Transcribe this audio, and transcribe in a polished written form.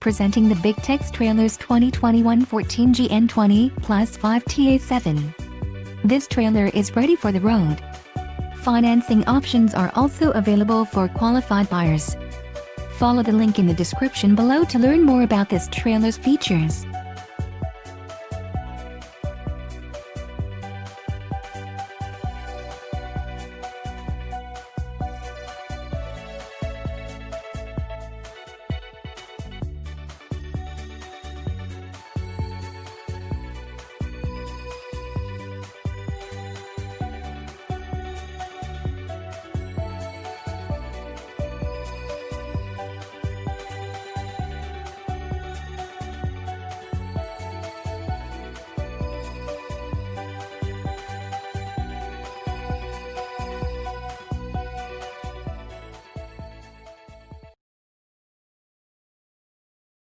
Presenting the Big Tex Trailers 2021 14GN20+5TA07. This trailer is ready for the road. Financing options are also available for qualified buyers. Follow the link in the description below to learn more about this trailer's features.